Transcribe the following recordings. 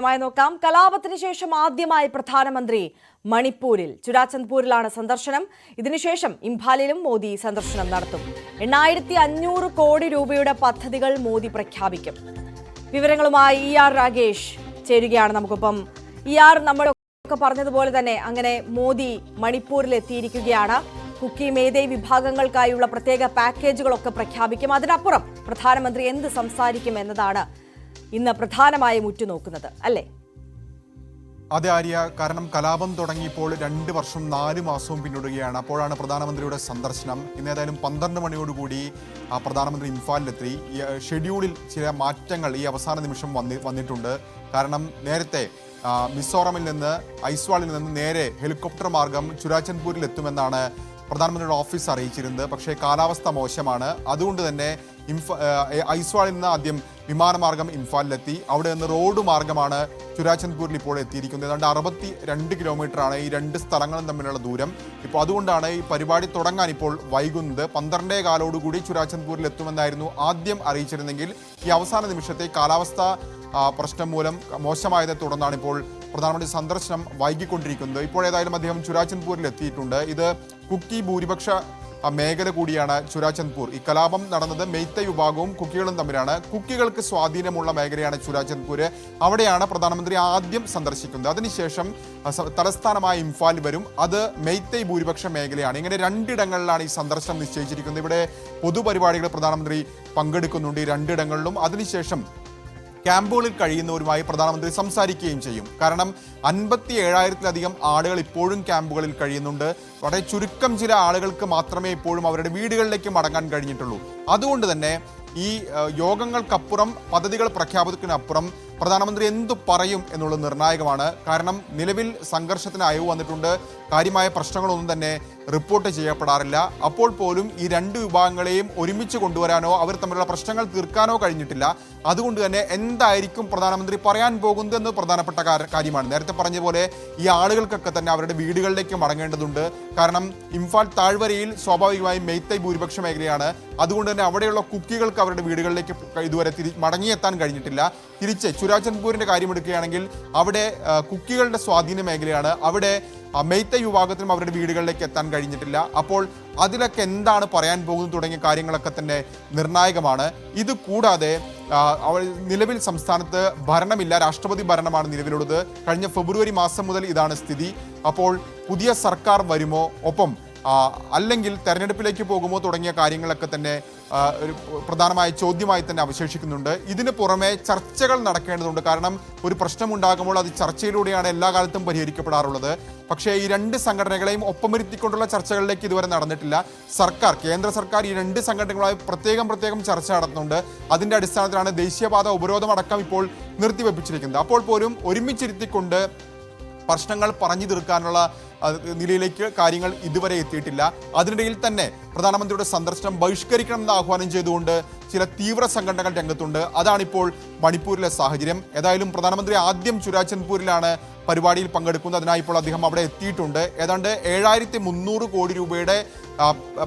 നോക്കാം. കലാപത്തിന് ശേഷം ആദ്യമായി പ്രധാനമന്ത്രി മണിപ്പൂരിൽ ചുരാചന്ദ്പൂരിലാണ് സന്ദർശനം. ഇതിനുശേഷം ഇംഫാലിലും മോദി സന്ദർശനം നടത്തും. 8500 കോടി രൂപയുടെ പദ്ധതികൾ മോദി പ്രഖ്യാപിക്കും. വിവരങ്ങളുമായി രാഗേഷ് ചേരുകയാണ് നമുക്കൊപ്പം. നമ്മളൊക്കെ പറഞ്ഞതുപോലെ തന്നെ അങ്ങനെ മോദി മണിപ്പൂരിൽ എത്തിയിരിക്കുകയാണ്. കുക്കി മേധൈ വിഭാഗങ്ങൾക്കായുള്ള പ്രത്യേക പാക്കേജുകളൊക്കെ പ്രഖ്യാപിക്കും. അതിനപ്പുറം പ്രധാനമന്ത്രി എന്ത് സംസാരിക്കും എന്നതാണ് ഇന്ന് പ്രധാനമായും ഉറ്റുനോക്കുന്നത്, അല്ലേ? അതെ ആര്യ, കാരണം കലാപം തുടങ്ങിയപ്പോൾ 2 വർഷം 4 മാസവും പിന്നിടുകയാണ്. അപ്പോഴാണ് പ്രധാനമന്ത്രിയുടെ സന്ദർശനം. ഇന്ന് ഏതായാലും 12 മണിയോടുകൂടി പ്രധാനമന്ത്രി ഇംഫാലിലെത്തി. ഷെഡ്യൂളിൽ ചില മാറ്റങ്ങൾ ഈ അവസാന നിമിഷം വന്നിട്ടുണ്ട്. കാരണം നേരത്തെ മിസോറമിൽ നിന്ന് ഐസ്വാളിൽ നിന്ന് നേരെ ഹെലികോപ്റ്റർ മാർഗം ചുരാചന്ദ്പൂരിൽ എത്തുമെന്നാണ് പ്രധാനമന്ത്രിയുടെ ഓഫീസ് അറിയിച്ചിരുന്നത്. പക്ഷേ കാലാവസ്ഥ മോശമാണ്. അതുകൊണ്ട് തന്നെ ഐസ്വാളിൽ നിന്ന് ആദ്യം വിമാനമാർഗം ഇംഫാലിലെത്തി. അവിടെ നിന്ന് റോഡ് മാർഗമാണ് ചുരാചന്ദ്പൂരിൽ ഇപ്പോൾ എത്തിയിരിക്കുന്നത്. ഏതാണ്ട് 62 കിലോമീറ്ററാണ് ഈ 2 സ്ഥലങ്ങളും തമ്മിലുള്ള ദൂരം. ഇപ്പോൾ അതുകൊണ്ടാണ് ഈ പരിപാടി തുടങ്ങാൻ ഇപ്പോൾ വൈകുന്നത്. 12:15 ചുരാചന്ദ്പൂരിൽ എത്തുമെന്നായിരുന്നു ആദ്യം അറിയിച്ചിരുന്നെങ്കിൽ ഈ അവസാന നിമിഷത്തെ കാലാവസ്ഥ പ്രശ്നം മൂലം മോശമായതിനെ തുടർന്നാണ് ഇപ്പോൾ പ്രധാനമന്ത്രി സന്ദർശനം വൈകിക്കൊണ്ടിരിക്കുന്നത്. ഇപ്പോഴേതായാലും അദ്ദേഹം ചുരാചന്ദ്പൂരിൽ എത്തിയിട്ടുണ്ട്. ഇത് കുക്കി ഭൂരിപക്ഷ മേഖല കൂടിയാണ് ചുരാചന്ദ്പൂർ. ഈ കലാപം നടന്നത് മെയ്തൈ വിഭാഗവും കുക്കികളും തമ്മിലാണ്. കുക്കികൾക്ക് സ്വാധീനമുള്ള മേഖലയാണ് ചുരാചന്ദ്പൂർ. അവിടെയാണ് പ്രധാനമന്ത്രി ആദ്യം സന്ദർശിക്കുന്നത്. അതിനുശേഷം തലസ്ഥാനമായ ഇംഫാൽ വരും. അത് മെയ്തൈ ഭൂരിപക്ഷ മേഖലയാണ്. ഇങ്ങനെ 2 ഇടങ്ങളിലാണ് ഈ സന്ദർശനം നിശ്ചയിച്ചിരിക്കുന്നത്. ഇവിടെ പൊതുപരിപാടികൾ പ്രധാനമന്ത്രി പങ്കെടുക്കുന്നുണ്ട് ഈ 2 ഇടങ്ങളിലും. അതിനുശേഷം ക്യാമ്പുകളിൽ കഴിയുന്നവരുമായി പ്രധാനമന്ത്രി സംസാരിക്കുകയും ചെയ്യും. കാരണം 57,000-ലധികം ആളുകൾ ഇപ്പോഴും ക്യാമ്പുകളിൽ കഴിയുന്നുണ്ട്. വളരെ ചുരുക്കം ചില ആളുകൾക്ക് മാത്രമേ ഇപ്പോഴും അവരുടെ വീടുകളിലേക്ക് മടങ്ങാൻ കഴിഞ്ഞിട്ടുള്ളൂ. അതുകൊണ്ട് തന്നെ ഈ യോഗങ്ങൾക്കപ്പുറം, പദ്ധതികൾ പ്രഖ്യാപിക്കുന്നതിനപ്പുറം പ്രധാനമന്ത്രി എന്തു പറയും എന്നുള്ളത് നിർണായകമാണ്. കാരണം നിലവിൽ സംഘർഷത്തിന് അയവ് വന്നിട്ടുണ്ട്. കാര്യമായ പ്രശ്നങ്ങളൊന്നും തന്നെ റിപ്പോർട്ട് ചെയ്യപ്പെടാറില്ല. അപ്പോൾ പോലും ഈ 2 വിഭാഗങ്ങളെയും ഒരുമിച്ച് കൊണ്ടുവരാനോ അവർ തമ്മിലുള്ള പ്രശ്നങ്ങൾ തീർക്കാനോ കഴിഞ്ഞിട്ടില്ല. അതുകൊണ്ട് തന്നെ എന്തായിരിക്കും പ്രധാനമന്ത്രി പറയാൻ പോകുന്നത് എന്ന് പ്രധാനപ്പെട്ട കാര്യമാണ്. നേരത്തെ പറഞ്ഞ പോലെ ഈ ആളുകൾക്കൊക്കെ തന്നെ അവരുടെ വീടുകളിലേക്ക് മടങ്ങേണ്ടതുണ്ട്. കാരണം ഇംഫാൽ താഴ്വരയിൽ സ്വാഭാവികമായും മെയ്തൈ ഭൂരിപക്ഷ മേഖലയാണ്. അതുകൊണ്ട് തന്നെ അവിടെയുള്ള കുക്കികൾക്ക് അവരുടെ വീടുകളിലേക്ക് ഇതുവരെ മടങ്ങിയെത്താൻ കഴിഞ്ഞിട്ടില്ല. തിരിച്ച് ചുരാചന്ദ്പൂരിൻ്റെ കാര്യമെടുക്കുകയാണെങ്കിൽ അവിടെ കുക്കികളുടെ സ്വാധീന മേഖലയാണ്. അവിടെ മെയ്തൈ വിഭാഗത്തിനും അവരുടെ വീടുകളിലേക്ക് എത്താൻ കഴിഞ്ഞിട്ടില്ല. അപ്പോൾ അതിലൊക്കെ എന്താണ് പറയാൻ പോകുന്നത് തുടങ്ങിയ കാര്യങ്ങളൊക്കെ തന്നെ നിർണായകമാണ്. ഇത് കൂടാതെ നിലവിൽ സംസ്ഥാനത്ത് ഭരണമില്ല, രാഷ്ട്രപതി ഭരണമാണ് നിലവിലുള്ളത്. കഴിഞ്ഞ ഫെബ്രുവരി മാസം മുതൽ ഇതാണ് സ്ഥിതി. അപ്പോൾ പുതിയ സർക്കാർ വരുമോ, ഒപ്പം അല്ലെങ്കിൽ തെരഞ്ഞെടുപ്പിലേക്ക് പോകുമോ തുടങ്ങിയ കാര്യങ്ങളൊക്കെ തന്നെ ഒരു പ്രധാനമായ ചോദ്യമായി തന്നെ അവശേഷിക്കുന്നുണ്ട്. ഇതിന് പുറമെ ചർച്ചകൾ നടക്കേണ്ടതുണ്ട്. കാരണം ഒരു പ്രശ്നമുണ്ടാകുമ്പോൾ അത് ചർച്ചയിലൂടെയാണ് എല്ലാ കാലത്തും പരിഹരിക്കപ്പെടാറുള്ളത്. പക്ഷേ ഈ 2 സംഘടനകളെയും ഒപ്പമിരുത്തിക്കൊണ്ടുള്ള ചർച്ചകളിലേക്ക് ഇതുവരെ നടന്നിട്ടില്ല. കേന്ദ്ര സർക്കാർ ഈ 2 സംഘടനകളുമായി പ്രത്യേകം ചർച്ച നടത്തുന്നുണ്ട്. അതിൻ്റെ അടിസ്ഥാനത്തിലാണ് ദേശീയപാത ഉപരോധമടക്കം ഇപ്പോൾ നിർത്തിവെപ്പിച്ചിരിക്കുന്നത്. അപ്പോൾ പോലും ഒരുമിച്ചിരുത്തിക്കൊണ്ട് പ്രശ്നങ്ങൾ പറഞ്ഞു തീർക്കാനുള്ള നിലയിലേക്ക് കാര്യങ്ങൾ ഇതുവരെ എത്തിയിട്ടില്ല. അതിനിടയിൽ തന്നെ പ്രധാനമന്ത്രിയുടെ സന്ദർശനം ബഹിഷ്കരിക്കണമെന്ന് ആഹ്വാനം ചെയ്തുകൊണ്ട് ചില തീവ്ര സംഘടനകൾ രംഗത്തുണ്ട്. അതാണിപ്പോൾ മണിപ്പൂരിലെ സാഹചര്യം. ഏതായാലും പ്രധാനമന്ത്രി ആദ്യം ചുരാചന്ദ്പൂരിലാണ് പരിപാടിയിൽ പങ്കെടുക്കുന്നത്. അതിനായി ഇപ്പോൾ അദ്ദേഹം അവിടെ എത്തിയിട്ടുണ്ട്. ഏതാണ്ട് 7300 കോടി രൂപയുടെ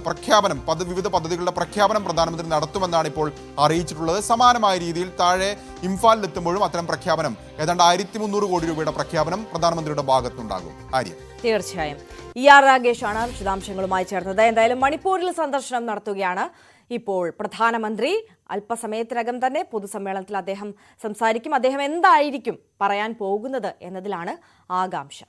പ്രഖ്യാപനം, വിവിധ പദ്ധതികളുടെ പ്രഖ്യാപനം പ്രധാനമന്ത്രി നടത്തുമെന്നാണ് ഇപ്പോൾ അറിയിച്ചിട്ടുള്ളത്. സമാനമായ രീതിയിൽ താഴെ ഇംഫാലിലെത്തുമ്പോഴും അത്തരം പ്രഖ്യാപനം, ഏതാണ്ട് 1300 കോടി രൂപയുടെ പ്രഖ്യാപനം പ്രധാനമന്ത്രിയുടെ ഭാഗത്തുണ്ടാകും. ആര്യ, തീർച്ചയായും. രാഗേഷാണ് വിശദാംശങ്ങളുമായി ചേർന്നത്. എന്തായാലും മണിപ്പൂരിൽ സന്ദർശനം നടത്തുകയാണ് ഇപ്പോൾ പ്രധാനമന്ത്രി. അല്പസമയത്തിനകം തന്നെ പൊതുസമ്മേളനത്തിൽ അദ്ദേഹം സംസാരിക്കും. അദ്ദേഹം എന്തായിരിക്കും പറയാൻ പോകുന്നത് എന്നതിലാണ് ആകാംക്ഷ.